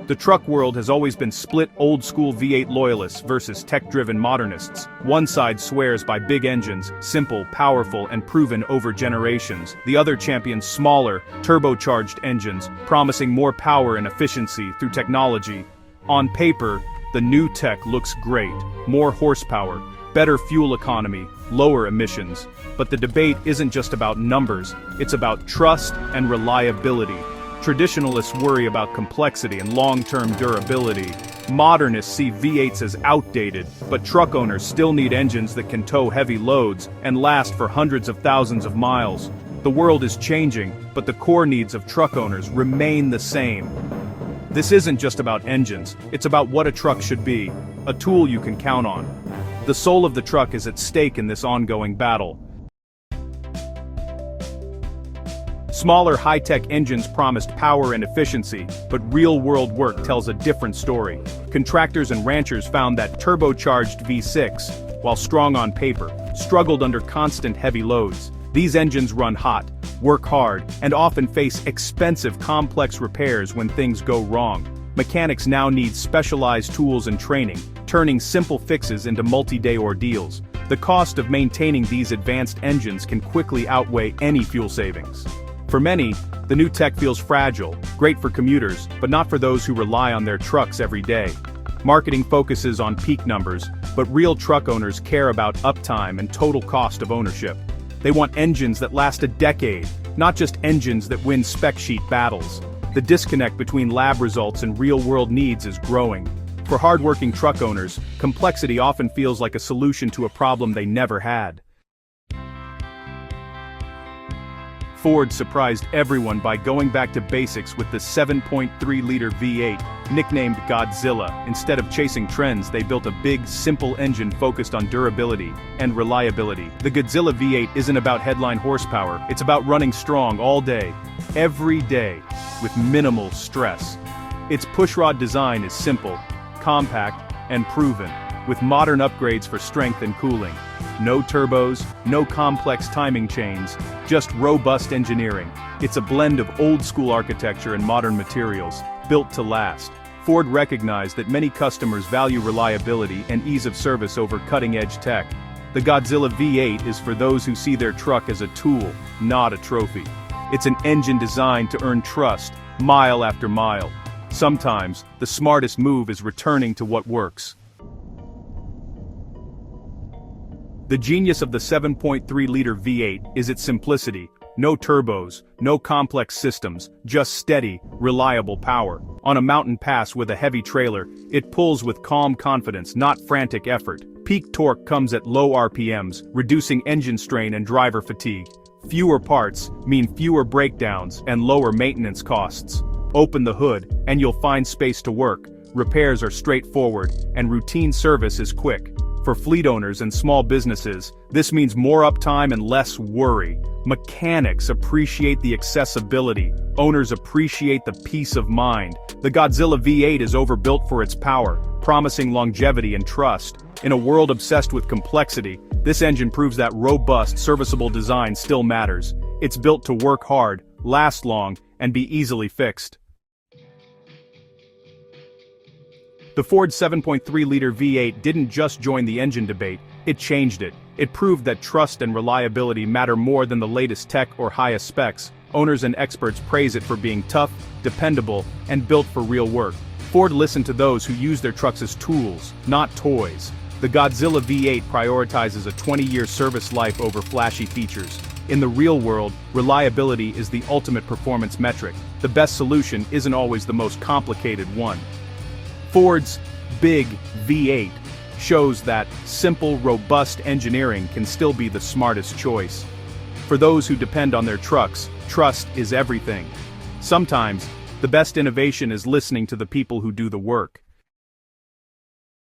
The truck world has always been split: old-school V8 loyalists versus tech-driven modernists. One side swears by big engines, simple, powerful, and proven over generations. The other champions smaller, turbocharged engines, promising more power and efficiency through technology. On paper, the new tech looks great: more horsepower, better fuel economy, lower emissions. But the debate isn't just about numbers, it's about trust and reliability. Traditionalists worry about complexity and long-term durability. Modernists see V8s as outdated, but truck owners still need engines that can tow heavy loads and last for hundreds of thousands of miles. The world is changing, but the core needs of truck owners remain the same. This isn't just about engines, it's about what a truck should be: a tool you can count on. The soul of the truck is at stake in this ongoing battle. Smaller, high-tech engines promised power and efficiency, but real-world work tells a different story. Contractors and ranchers found that turbocharged V6, while strong on paper, struggled under constant heavy loads. These engines run hot, work hard, and often face expensive, complex repairs when things go wrong. Mechanics now need specialized tools and training, turning simple fixes into multi-day ordeals. The cost of maintaining these advanced engines can quickly outweigh any fuel savings. For many, the new tech feels fragile, great for commuters, but not for those who rely on their trucks every day. Marketing focuses on peak numbers, but real truck owners care about uptime and total cost of ownership. They want engines that last a decade, not just engines that win spec sheet battles. The disconnect between lab results and real-world needs is growing. For hardworking truck owners, complexity often feels like a solution to a problem they never had. Ford surprised everyone by going back to basics with the 7.3-liter V8, nicknamed Godzilla. Instead of chasing trends, they built a big, simple engine focused on durability and reliability. The Godzilla V8 isn't about headline horsepower, it's about running strong all day, every day, with minimal stress. Its pushrod design is simple, compact, and proven, with modern upgrades for strength and cooling. No turbos, no complex timing chains, just robust engineering. It's a blend of old-school architecture and modern materials, built to last. Ford recognized that many customers value reliability and ease of service over cutting-edge tech. The Godzilla V8 is for those who see their truck as a tool, not a trophy. It's an engine designed to earn trust, mile after mile. Sometimes, the smartest move is returning to what works. The genius of the 7.3-liter V8 is its simplicity. No turbos, no complex systems, just steady, reliable power. On a mountain pass with a heavy trailer, it pulls with calm confidence, not frantic effort. Peak torque comes at low RPMs, reducing engine strain and driver fatigue. Fewer parts mean fewer breakdowns and lower maintenance costs. Open the hood, and you'll find space to work. Repairs are straightforward, and routine service is quick. For fleet owners and small businesses, this means more uptime and less worry. Mechanics appreciate the accessibility. Owners appreciate the peace of mind. The Godzilla V8 is overbuilt for its power, promising longevity and trust. In a world obsessed with complexity, this engine proves that robust, serviceable design still matters. It's built to work hard, last long, and be easily fixed. The Ford 7.3-liter V8 didn't just join the engine debate, it changed it. It proved that trust and reliability matter more than the latest tech or highest specs. Owners and experts praise it for being tough, dependable, and built for real work. Ford listened to those who use their trucks as tools, not toys. The Godzilla V8 prioritizes a 20-year service life over flashy features. In the real world, reliability is the ultimate performance metric. The best solution isn't always the most complicated one. Ford's big V8 shows that simple, robust engineering can still be the smartest choice. For those who depend on their trucks, trust is everything. Sometimes, the best innovation is listening to the people who do the work.